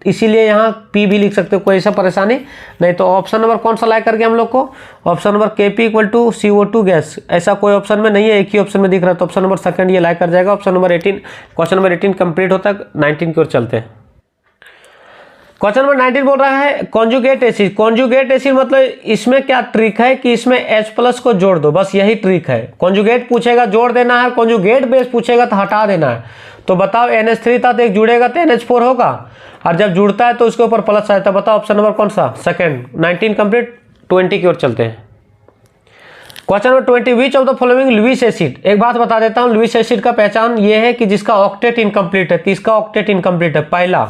इसीलिए यहाँ P भी लिख सकते हो, कोई ऐसा परेशानी नहीं। तो ऑप्शन नंबर कौन सा लाइक करके हम लोग को, option number Kp equal to CO2 gas, ऐसा कोई ऑप्शन में नहीं है, एक ही ऑप्शन में दिख रहा है, तो ऑप्शन नंबर सेकंड ये लाइक कर जाएगा। Option number 18, question number 18 complete होता है। 19 की ओर चलते हैं। क्वेश्चन नंबर 19 बोल रहा है कॉन्जुगेट एसिड। कॉन्जुगेट एसिड मतलब इसमें क्या ट्रिक है कि इसमें H+ को जोड़ दो, बस यही ट्रिक है। कॉन्जुगेट पूछेगा जोड़ देना है, कॉन्जुगेट बेस पूछेगा तो हटा देना है। तो बताओ NH3 था तो एक जुड़ेगा तो NH4 होगा, और जब जुड़ता है तो उसके ऊपर प्लस आया था। बताओ ऑप्शन नंबर कौन सा, सेकंड। 19 कंप्लीट, 20 की ओर चलते हैं। Question number 20, which of the following Lewis acid. एक बात बता देता हूं, लुईस एसिड का पहचान ये है कि जिसका ऑक्टेट इनकम्प्लीट है, किसका ऑक्टेट इनकम्प्लीट है, पहला।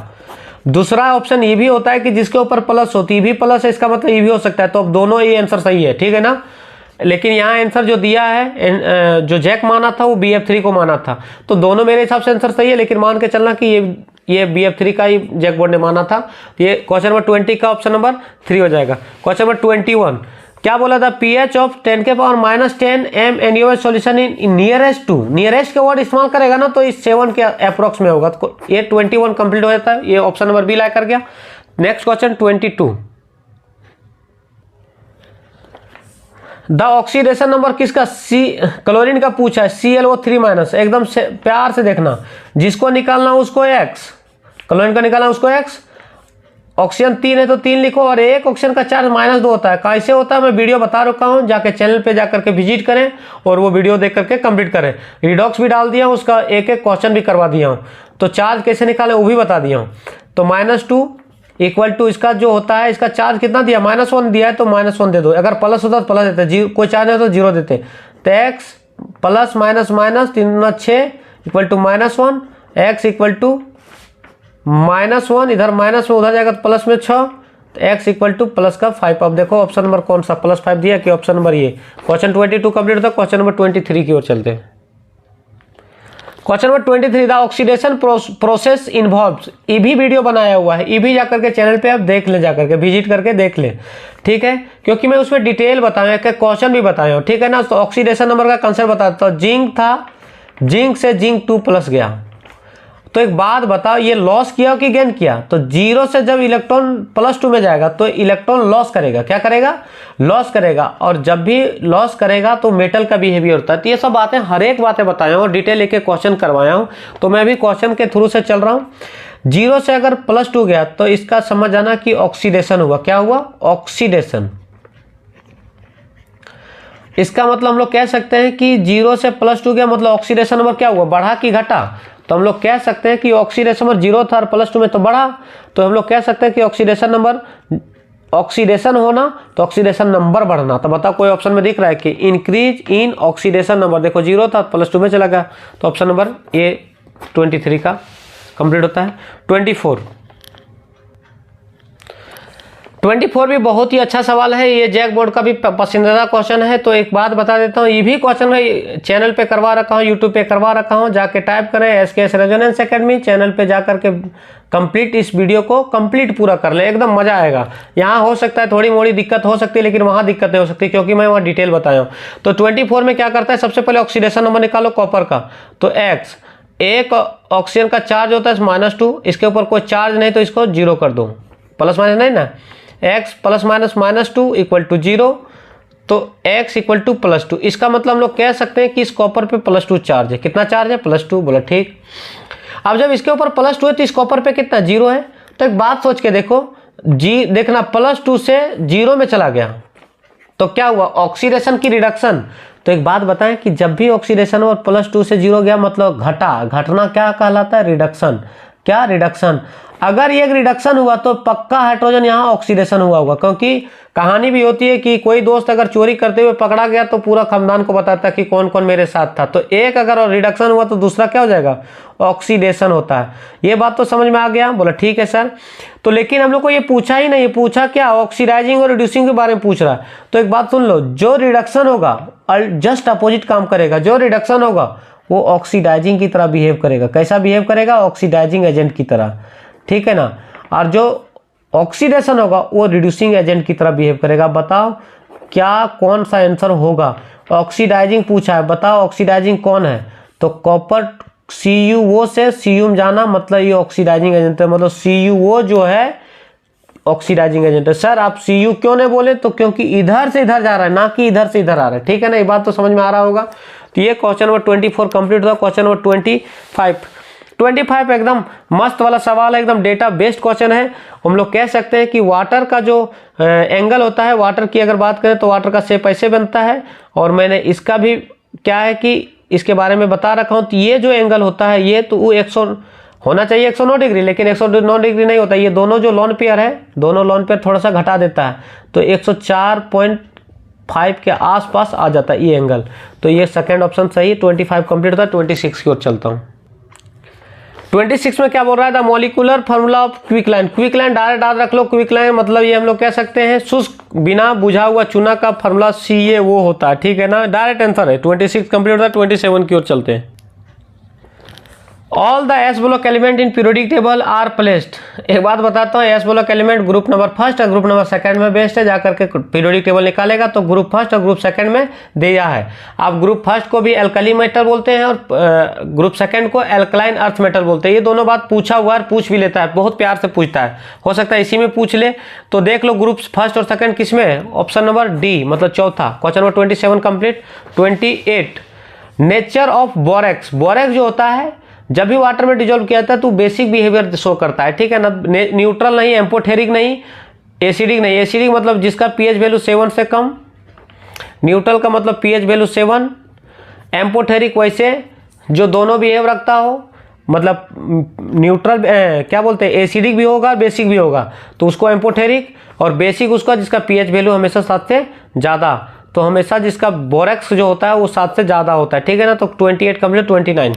दूसरा ऑप्शन ये भी होता है कि जिसके ऊपर प्लस होती है, भी प्लस है इसका मतलब ये भी हो सकता है। तो अब दोनों ही आंसर सही है, ठीक है ना। लेकिन यहाँ आंसर जो दिया है, जो जैक माना था वो BF3 को माना था, तो दोनों मेरे हिसाब से आंसर सही है। लेकिन मान के चलना कि ये BF3 का ही जैक बोर्ड ने माना था। ये क्वेश्चन नंबर 20 का ऑप्शन नंबर 3 हो जाएगा। क्वेश्चन नंबर 21 क्या बोला था, pH of 10⁻⁻10 MnOH solution in nearest to. Nearest के वर्ड इस्तेमाल करेगा ना तो इस 7 के अप्रोक्स में होगा। तो ये 21 कंप्लीट हो जाता है, ये ऑप्शन नंबर बी लाइक कर गया। Next question 22, the oxidation number किसका, क्लोरीन का पूछा है, ClO3-। एकदम से प्यार से देखना, जिसको निकालना उसको X, क्लोरीन का निकालना उसको X। ऑक्सीजन 3 है तो 3 लिखो, और एक ऑक्सीजन का चार्ज -2 होता है। कैसे होता है मैं वीडियो बता रखा हूँ, जाके चैनल पे जाकर के विजिट करें और वो वीडियो देख करके कंप्लीट करें। रिडॉक्स भी डाल दिया हूँ, उसका एक क्वेश्चन भी करवा दिया हूँ। तो चार्ज कैसे निकाले वो भी बता दिया हूँ। तो -2 इक्वल टू इसका जो होता है, इसका चार्ज कितना दिया, -1 दिया है तो -1 दे दो। अगर प्लस होता तो प्लस देते, कोई चार्ज नहीं तो 0 देते। तो x plus minus minus 3 6 equal to -1, x equal to -1, इधर माइनस में उधर जाएगा तो प्लस में 6, तो x इक्वल टू प्लस का 5। अब देखो ऑप्शन नंबर कौन सा, +5 दिया कि ऑप्शन नंबर ये। क्वेश्चन 22 कंप्लीट होता है। क्वेश्चन नंबर 23 की ओर चलते हैं। Question number 23, the oxidation process involves. ये भी वीडियो बनाया हुआ है, ये भी जाकर के चैनल पे आप देख ले, जाकर के विजिट करके देख ले, ठीक है, क्योंकि मैं उसमें डिटेल बताया, एक क्वेश्चन भी बताया हूँ, ठीक है ना। तो ऑक्सीडेशन नंबर का कंसेप्ट बताता हूँ। जिंक था, जिंक से जिंक 2+ गया, तो एक बात बताओ ये लॉस किया कि गेन किया। तो 0 से जब इलेक्ट्रॉन +2 में जाएगा तो इलेक्ट्रॉन लॉस करेगा, क्या करेगा, लॉस करेगा। और जब भी लॉस करेगा तो मेटल का बिहेवियर होता है। तो ये सब बातें, हर एक बातें बताया हूँ, डिटेल एक क्वेश्चन करवाया हूँ। तो मैं भी क्वेश्चन के थ्रू से चल रहा हूँ। 0 से अगर +2 गया तो इसका समझ जाना कि ऑक्सीडेशन हुआ। क्या हुआ, ऑक्सीडेशन। इसका मतलब हम लोग कह सकते हैं कि 0 से +2 गया मतलब ऑक्सीडेशन नंबर क्या हुआ, बढ़ा कि घटा। तो हम लोग कह सकते हैं कि ऑक्सीडेशन नंबर 0 था और +2 में तो बढ़ा, तो हम लोग कह सकते हैं कि ऑक्सीडेशन नंबर, ऑक्सीडेशन होना तो ऑक्सीडेशन नंबर बढ़ना। तो बताओ कोई ऑप्शन में दिख रहा है कि इंक्रीज इन ऑक्सीडेशन नंबर। देखो 0 था +2 में चला गया, तो ऑप्शन नंबर ये 23 का कंप्लीट होता है। 24 भी बहुत ही अच्छा सवाल है, ये जैक बोर्ड का भी पसंदीदा क्वेश्चन है। तो एक बात बता देता हूँ, ये भी क्वेश्चन मैं चैनल पे करवा रखा हूँ, यूट्यूब पे करवा रखा हूँ, जाके टाइप करें SKS रेजोनेंस एकेडमी, चैनल पे जा करके कंप्लीट इस वीडियो को कंप्लीट पूरा कर लें, एकदम मजा आएगा। यहाँ हो सकता है थोड़ी मोड़ी दिक्कत हो सकती है, लेकिन वहाँ दिक्कत नहीं हो सकती क्योंकि मैं वहाँ डिटेल बताया हूँ। तो 24 में क्या करता है, सबसे पहले ऑक्सीडेशन नंबर निकालो कॉपर का। तो X, एक ऑक्सीजन का चार्ज होता है -2, इसके ऊपर कोई चार्ज नहीं तो इसको 0 कर दो, प्लस माइनस नहीं ना। x plus minus -2 equal to 0, तो x इक्वल टू +2। इसका मतलब हम लोग कह सकते हैं कि इस कॉपर पे +2 चार्ज है। कितना चार्ज है, +2, बोला ठीक। अब जब इसके ऊपर +2 है तो इस कॉपर पे कितना, 0 है। तो एक बात सोच के देखो, देखना +2 से 0 में चला गया तो क्या हुआ, ऑक्सीडेशन की रिडक्शन। तो एक बात बताएं कि जब भी ऑक्सीडेशन और +2 से 0 गया मतलब घटा, घटना क्या कहलाता है, रिडक्शन। क्या, रिडक्शन। अगर ये रिडक्शन हुआ तो पक्का हाइड्रोजन यहाँ ऑक्सीडेशन हुआ होगा, क्योंकि कहानी भी होती है कि कोई दोस्त अगर चोरी करते हुए पकड़ा गया तो पूरा खानदान को बताता है कि कौन कौन मेरे साथ था। तो एक अगर रिडक्शन हुआ तो दूसरा क्या हो जाएगा, ऑक्सीडेशन होता है। ये बात तो समझ में आ गया, बोला ठीक है सर। तो लेकिन हम लोग को ये पूछा ही नहीं, पूछा क्या, ऑक्सीडाइजिंग और रिड्यूसिंग के बारे में पूछ रहा है। तो एक बात सुन लो, जो रिडक्शन होगा जस्ट अपोजिट काम करेगा। जो रिडक्शन होगा वो ऑक्सीडाइजिंग की तरह बिहेव करेगा। कैसा बिहेव करेगा, ऑक्सीडाइजिंग एजेंट की तरह, ठीक है ना। और जो ऑक्सीडेशन होगा वो रिड्यूसिंग एजेंट की तरह बिहेव करेगा। बताओ क्या, कौन सा आंसर होगा। ऑक्सीडाइजिंग पूछा है, बताओ ऑक्सीडाइजिंग कौन है। तो कॉपर CuO से Cu में जाना, मतलब ये ऑक्सीडाइजिंग एजेंट है, मतलब CuO जो है ऑक्सीडाइजिंग एजेंट है। सर आप Cu क्यों नहीं बोले, तो क्योंकि इधर से इधर जा रहा है, ना कि इधर से इधर आ रहा है, ठीक है ना, ये बात तो समझ में आ रहा होगा। तो ये क्वेश्चन नंबर 24 कंप्लीट हुआ। क्वेश्चन नंबर 25 एकदम मस्त वाला सवाल है, एकदम डेटा बेस्ड क्वेश्चन है। हम लोग कह सकते हैं कि वाटर का जो एंगल होता है, वाटर की अगर बात करें तो वाटर का शेप ऐसे बनता है, और मैंने इसका भी क्या है कि इसके बारे में बता रखा हूँ। तो ये जो एंगल होता है ये तो वो 100 होना चाहिए 109 डिग्री, लेकिन 109 डिग्री नहीं होता। ये दोनों जो लोन पेयर है, दोनों लोन पेयर थोड़ा सा घटा देता है, तो 104.5 के आसपास आ जाता है ये एंगल। तो ये सेकंड ऑप्शन सही है। 25 कंप्लीट होता है। 26 की ओर चलता हूँ। 26 में क्या बोल रहा है, the molecular formula of quicklime. Quicklime direct याद रख लो। क्विकलाइन मतलब ये हम लोग कह सकते हैं शुष्क बिना बुझा हुआ चूना का फार्मूला CaO होता है, ठीक है ना, डायरेक्ट आंसर है। 26 कंप्लीट होता है। 27 की ओर चलते हैं। All the S block element in periodic table are placed. एक बात बताता हूँ, S block element group number first और ग्रुप नंबर सेकंड में बेस्ट है। जाकर के पीरियोडिक टेबल निकालेगा तो ग्रुप फर्स्ट और ग्रुप सेकंड में दिया है। आप ग्रुप फर्स्ट को भी एल्कली मेटल बोलते हैं और ग्रुप सेकंड को एल्कलाइन अर्थ मेटल बोलते हैं। ये दोनों बात पूछा हुआ है, पूछ भी लेता है, बहुत प्यार से पूछता है, हो सकता है इसी में पूछ ले। तो देख लो ग्रुप फर्स्ट और सेकंड किस में है, ऑप्शन नंबर डी, मतलब चौथा। Question number 27 complete. 28 nature of borax. Borax जो होता है जब भी वाटर में डिजोल्व किया जाता है तो बेसिक बिहेवियर शो करता है, ठीक है ना, न्यूट्रल नहीं, एम्पोथेरिक नहीं, एसिडिक नहीं। एसिडिक मतलब जिसका pH वैल्यू 7 से कम, न्यूट्रल का मतलब pH वैल्यू 7, एम्पोथेरिक वैसे जो दोनों बिहेव रखता हो, मतलब न्यूट्रल क्या बोलते हैं, एसिडिक भी होगा बेसिक भी होगा तो उसको एम्पोथेरिक, और बेसिक उसका जिसका pH वैल्यू हमेशा 7 से ज़्यादा। तो हमेशा जिसका बोरेक्स जो होता है वो 7 से ज़्यादा होता है, ठीक है ना। तो 28 कंप्लीट। 29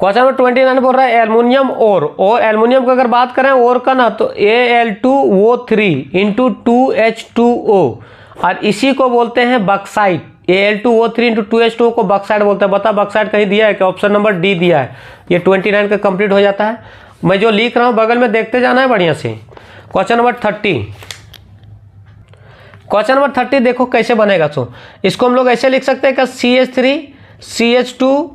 क्वेश्चन नंबर 29 बोल रहा है एल्युमिनियम और एल्युमिनियम की अगर बात करें और का ना, तो Al2O3 इंटू 2H2O, और इसी को बोलते हैं बक्साइट। Al2O3 इंटू 2H2O को बक्साइट बोलते हैं। बता बक्साइट कहीं दिया है कि ऑप्शन नंबर डी दिया है। ये 29 का कंप्लीट हो जाता है। मैं जो लिख रहा हूँ बगल में देखते जाना है बढ़िया से। Question number 30। क्वेश्चन नंबर 30 देखो कैसे बनेगा। तो इसको हम लोग ऐसे लिख सकते हैं कि CH3 CH2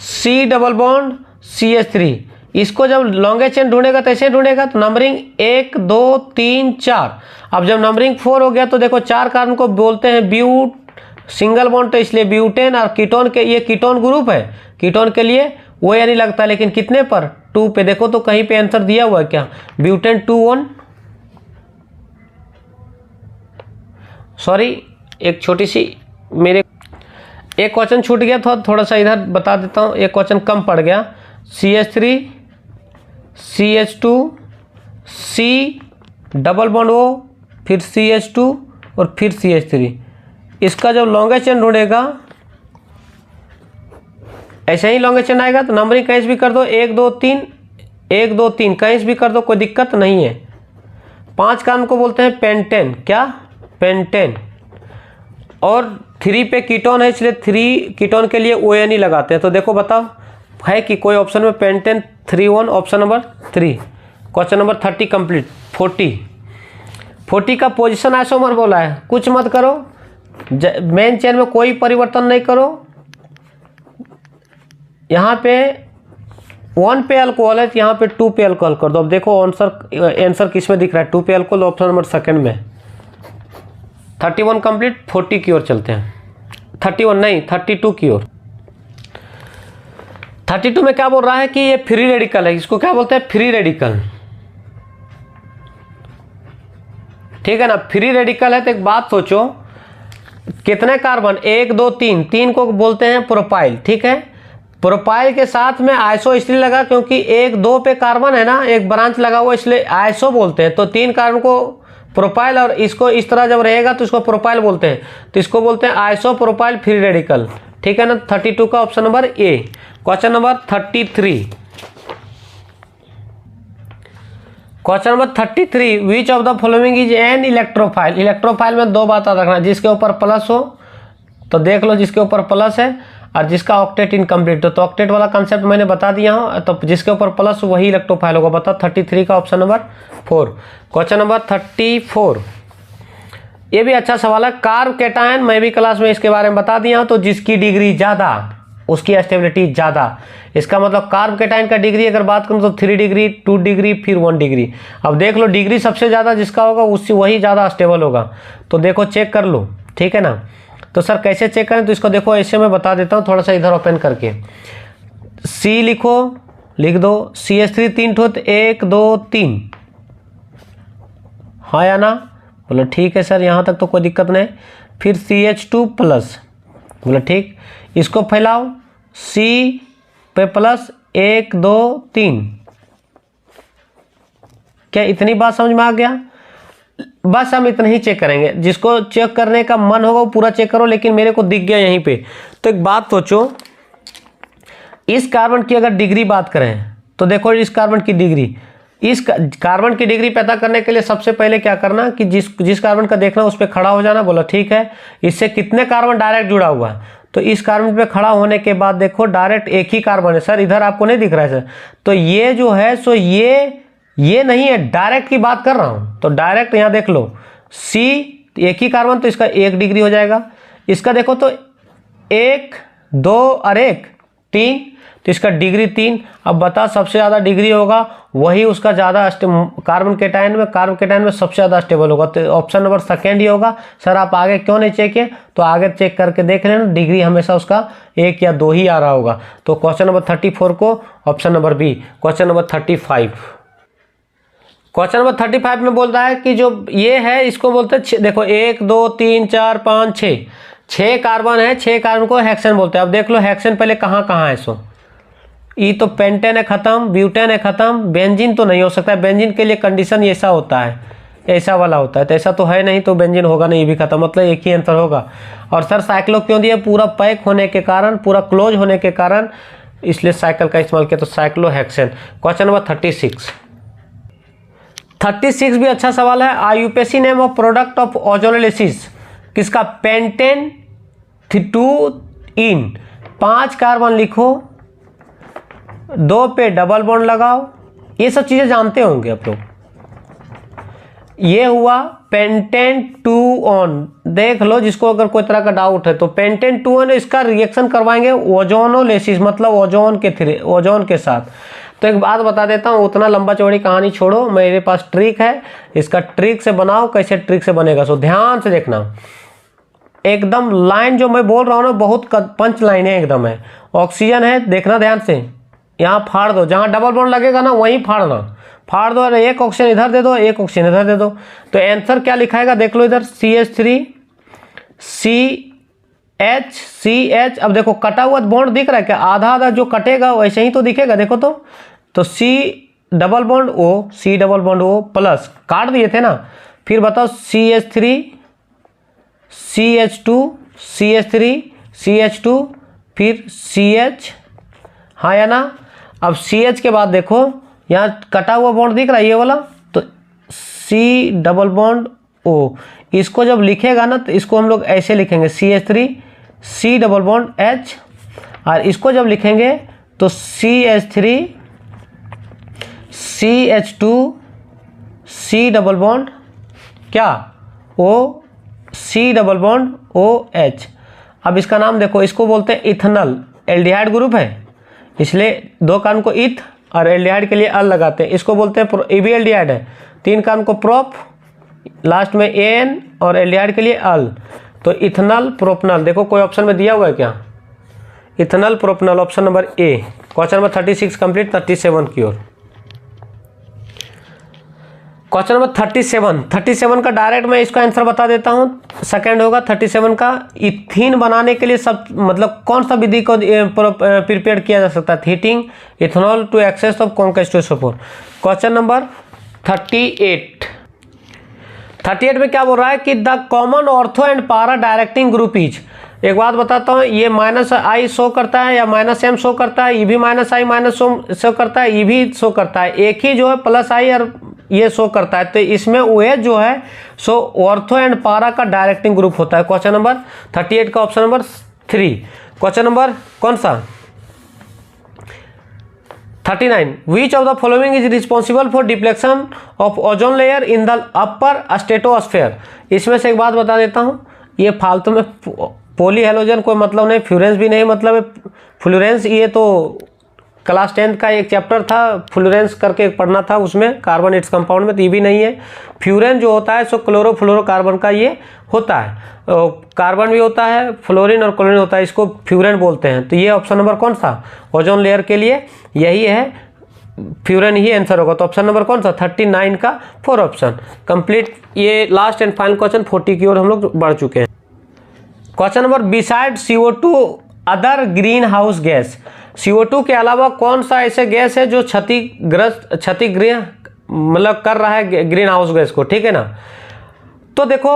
C double bond CH3। इसको जब लॉन्गेस्ट चेन ढूंढेगा तो ऐसे ढूंढेगा, तो नंबरिंग 1 2 3 4। अब जब नंबरिंग 4 हो गया तो देखो 4 कार्बन को बोलते हैं ब्यूट, सिंगल बॉन्ड तो इसलिए ब्यूटेन, और कीटोन के ये कीटोन ग्रुप है, कीटोन के लिए वो यानी लगता है, लेकिन कितने पर 2 पे। देखो तो कहीं पे आंसर दिया हुआ है क्या, ब्यूटेन 2 सॉरी एक छोटी सी मेरे एक क्वेश्चन छूट गया था, थोड़ा सा इधर बता देता हूँ, एक क्वेश्चन कम पड़ गया। CH3 CH2 C double bond O, फिर CH2 और फिर CH3। इसका जब लॉन्गेस्ट चेन ढूंढेगा ऐसे ही लॉन्गेस्ट चेन आएगा, तो नंबरिंग कहीं भी कर दो 1 2 3 1 2 3 कहीं भी कर दो, कोई दिक्कत नहीं है। 5 कार्बन को बोलते हैं पेंटेन, क्या पेंटेन, और 3 पे कीटोन है इसलिए 3 कीटोन के लिए ONE लगाते हैं। तो देखो बताओ है कि कोई ऑप्शन में pentane 3 option number 3। Question number 30 complete. 40 का पोजीशन आइसोमर बोला है, कुछ मत करो, मेन चेन में कोई परिवर्तन नहीं करो। यहाँ पे 1 पे अल्कोहल है तो यहाँ पे 2 पे अल्कोहल कर दो। अब देखो आंसर किस में दिख रहा है, 2 पे अल्कोहल ऑप्शन नंबर सेकंड में। 31 कंप्लीट। 40 की ओर चलते हैं। 31 नहीं 32 की ओर। 32 में क्या बोल रहा है कि ये फ्री रेडिकल है, इसको क्या बोलते हैं, फ्री रेडिकल, ठीक है ना। फ्री रेडिकल है तो एक बात सोचो, कितने कार्बन 1 2 3, 3 को बोलते हैं प्रोपाइल, ठीक है। प्रोपाइल के साथ में आइसो इसलिए लगा क्योंकि 1 2 पे कार्बन है ना, एक ब्रांच लगा हुआ इसलिए आइसो बोलते हैं। तो 3 कार्बन को प्रोपाइल, और इसको इस तरह जब रहेगा तो इसको प्रोपाइल बोलते हैं, तो इसको बोलते हैं आइसो प्रोपाइल फ्री रेडिकल, ठीक है ना। 32 का option number A. Question number 33। Question number 33, which of the following is an electrophile. Electrophile में 2 बात याद रखना, जिसके ऊपर प्लस हो तो देख लो जिसके ऊपर प्लस है, और जिसका ऑक्टेट इनकम्प्लीट हो। तो ऑक्टेट वाला कंसेप्ट मैंने बता दिया हूँ, तो जिसके ऊपर प्लस वही इलेक्ट्रोफाइल होगा। बता 33 का ऑप्शन नंबर 4। क्वेश्चन नंबर 34, ये भी अच्छा सवाल है। कार्ब कैटायन मैं भी क्लास में इसके बारे में बता दिया हूँ। तो जिसकी डिग्री ज़्यादा, उसकी स्टेबिलिटी ज़्यादा। इसका मतलब कार्ब कैटायन का डिग्री अगर बात करूँ तो 3 डिग्री, 2 डिग्री, फिर 1 डिग्री। अब देख लो डिग्री सबसे ज़्यादा जिसका होगा उससे वही ज़्यादा स्टेबल होगा। तो देखो चेक कर लो, ठीक है ना। तो सर कैसे चेक करें, तो इसको देखो ऐसे मैं बता देता हूँ, थोड़ा सा इधर ओपन करके सी लिख दो, CH3 3 ठो, 1 2 3, हाँ या ना, बोलो ठीक है सर, यहाँ तक तो कोई दिक्कत नहीं। फिर CH2 प्लस, बोलो ठीक, इसको फैलाओ, C पे प्लस 1 2 3। क्या इतनी बात समझ में आ गया? बस हम इतना ही चेक करेंगे, जिसको चेक करने का मन होगा वो पूरा चेक करो, लेकिन मेरे को दिख गया यहीं पे। तो एक बात सोचो, इस कार्बन की अगर डिग्री बात करें तो देखो इस कार्बन की डिग्री, इस कार्बन की डिग्री पता करने के लिए सबसे पहले क्या करना कि जिस कार्बन का देखना उस पर खड़ा हो जाना। बोला ठीक है, इससे कितने कार्बन डायरेक्ट जुड़ा हुआ है, तो इस कार्बन पे खड़ा होने के बाद देखो डायरेक्ट एक ही कार्बन है। सर इधर आपको नहीं दिख रहा है सर, तो ये जो है सो ये नहीं है, डायरेक्ट की बात कर रहा हूँ। तो डायरेक्ट यहाँ देख लो, C एक ही कार्बन, तो इसका 1 डिग्री हो जाएगा। इसका देखो तो 1 2 और 1 3, तो इसका डिग्री 3। अब बता सबसे ज़्यादा डिग्री होगा वही उसका ज़्यादा कार्बन कैटायन में सबसे ज़्यादा स्टेबल होगा। तो ऑप्शन नंबर सेकेंड ही होगा। सर आप आगे क्यों नहीं चेक किए, तो आगे चेक करके देख लेना, डिग्री हमेशा उसका 1 या 2 ही आ रहा होगा। तो क्वेश्चन नंबर 34 को option number B. Question number 35, question number 35 में बोल रहा है कि जो ये है इसको बोलते हैं, देखो 1 2 3 4 5 6 कार्बन है, 6 कार्बन को हेक्सेन बोलते हैं। अब देख लो हेक्सेन पहले कहाँ कहाँ है, सो ये तो पेंटेन है खत्म, ब्यूटेन है खत्म, बेंजीन तो नहीं हो सकता है। बेंजीन के लिए कंडीशन ऐसा होता है, ऐसा वाला होता है, तो ऐसा तो है नहीं, तो बेंजीन होगा नहीं, ये भी खत्म, मतलब एक ही आंसर होगा। और सर साइक्लो क्यों दिया, पूरा पैक होने के कारण, पूरा क्लोज होने के कारण, इसलिए साइकिल का इस्तेमाल किया, तो साइक्लो हेक्सेन। क्वेश्चन नंबर 36 भी अच्छा सवाल है। IUPAC name of product of ozonolysis किसका, पेंटेन 2 इन, 5 कार्बन लिखो, 2 पे डबल बॉन्ड लगाओ, ये सब चीजें जानते होंगे आप लोग। ये हुआ पेंटेन 2 ऑन, देख लो जिसको अगर कोई तरह का डाउट है, तो पेंटेन 2 ऑन इसका रिएक्शन करवाएंगे ओजोनोलिसिस, मतलब ओजोन के साथ। तो एक बात बता देता हूँ, उतना लंबा चौड़ी कहानी छोड़ो, मेरे पास ट्रिक है, इसका ट्रिक से बनाओ। कैसे ट्रिक से बनेगा, सो ध्यान से देखना, एकदम लाइन जो मैं बोल रहा हूँ ना बहुत पंच लाइन है एकदम है। ऑक्सीजन है, देखना ध्यान से, यहाँ फाड़ दो, जहाँ डबल बॉन्ड लगेगा ना वहीं फाड़ दो, और एक ऑक्सीजन इधर दे दो, एक ऑक्सीजन इधर दे दो। तो आंसर क्या लिखाएगा देख लो इधर, CH3 CH। अब देखो कटा हुआ बॉन्ड दिख रहा है क्या, आधा आधा जो कटेगा वैसे ही तो दिखेगा, देखो तो C double bond O plus काट दिए थे ना। फिर बताओ CH3 CH2 CH2 फिर CH, हाँ या ना। अब CH के बाद देखो यहाँ कटा हुआ बॉन्ड दिख रहा है ये वाला, तो C डबल बॉन्ड O, इसको जब लिखेगा ना तो इसको हम लोग ऐसे लिखेंगे CH3 C double bond H, और इसको जब लिखेंगे तो CH3 CH2 C double bond क्या O C double bond OH। अब इसका नाम देखो, इसको बोलते हैं इथेनॉल, एल्डिहाइड ग्रुप है इसलिए 2 कार्बन को इथ और एल्डिहाइड के लिए अल लगाते हैं, इसको बोलते हैं ये भी एल्डिहाइड है, 3 कार्बन को प्रोप, लास्ट में एन और एल्डिहाइड के लिए अल, तो इथेनॉल प्रोपनॉल। देखो कोई ऑप्शन में दिया हुआ है क्या, ethanol propanol, option number A. Question number 36 complete, 37 की ओर। क्वेश्चन नंबर 37 का डायरेक्ट मैं इसका आंसर बता देता हूँ। सेकंड होगा 37 का, इथीन बनाने के लिए सब मतलब कौन सा विधि को प्रिपेयर किया जा सकता है, heating ethanol to excess of कॉन्केस्टोसोफोर। क्वेश्चन नंबर 38 में क्या बोल रहा है कि the common ortho and para directing group is, एक बात बताता हूँ, ये -I शो करता है या -M शो करता है, ये भी -I शो करता है, ये भी शो करता है, एक ही जो है +I और ये शो करता है। तो इसमें OH जो है सो ऑर्थो एंड पारा का डायरेक्टिंग ग्रुप होता है। क्वेश्चन नंबर 38 का ऑप्शन नंबर 3। क्वेश्चन नंबर कौन सा 39, विच of the following is responsible for deflection of ozone layer in the upper stratosphere. इसमें से एक बात बता देता हूँ, ये फालतू में पॉली हेलोजन कोई मतलब नहीं, फ्लोरेंस भी नहीं मतलब है। फ्लोरेंस ये तो क्लास 10th का एक चैप्टर था, फ्लोरेंस करके एक पढ़ना था, उसमें कार्बन इट्स कंपाउंड में, तो ये भी नहीं है। फ्यूरेन जो होता है सो क्लोरोफ्लोरोकार्बन का ये होता है, कार्बन भी होता है, फ्लोरीन और क्लोरीन होता है, इसको फ्यूरेन बोलते हैं। तो ये ऑप्शन नंबर कौन सा ओजोन लेयर के लिए यही है, फ्यूरेन ही आंसर होगा। तो ऑप्शन नंबर कौन सा 39 का 4 ऑप्शन कंप्लीट। ये लास्ट एंड फाइनल क्वेश्चन 40 की ओर हम लोग बढ़ चुके हैं। Question number beside CO2 other green house gas, CO2 के अलावा कौन सा ऐसे गैस है जो क्षतिगृह मतलब कर रहा है ग्रीन हाउस गैस को, ठीक है ना। तो देखो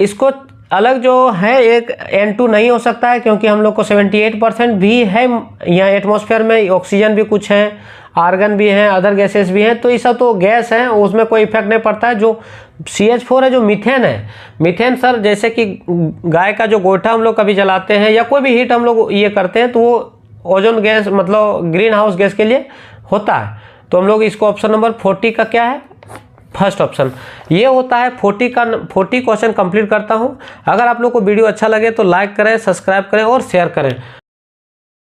इसको अलग जो है एक N2 नहीं हो सकता है, क्योंकि हम लोग को 78% भी है यहाँ एटमॉस्फेयर में, ऑक्सीजन भी कुछ है, आर्गन भी हैं, अदर गैसेस भी हैं, तो ये सब तो गैस हैं, उसमें कोई इफेक्ट नहीं पड़ता है। जो CH4 है, जो मीथेन है, मीथेन सर जैसे कि गाय का जो गोइठा हम लोग कभी जलाते हैं या कोई भी हीट हम लोग ये करते हैं, तो वो ओजोन गैस मतलब ग्रीन हाउस गैस के लिए होता है। तो हम लोग इसको ऑप्शन नंबर 40 का क्या है, फर्स्ट ऑप्शन ये होता है। 40 क्वेश्चन कंप्लीट करता हूँ। अगर आप लोग को वीडियो अच्छा लगे तो लाइक करें, सब्सक्राइब करें और शेयर करें।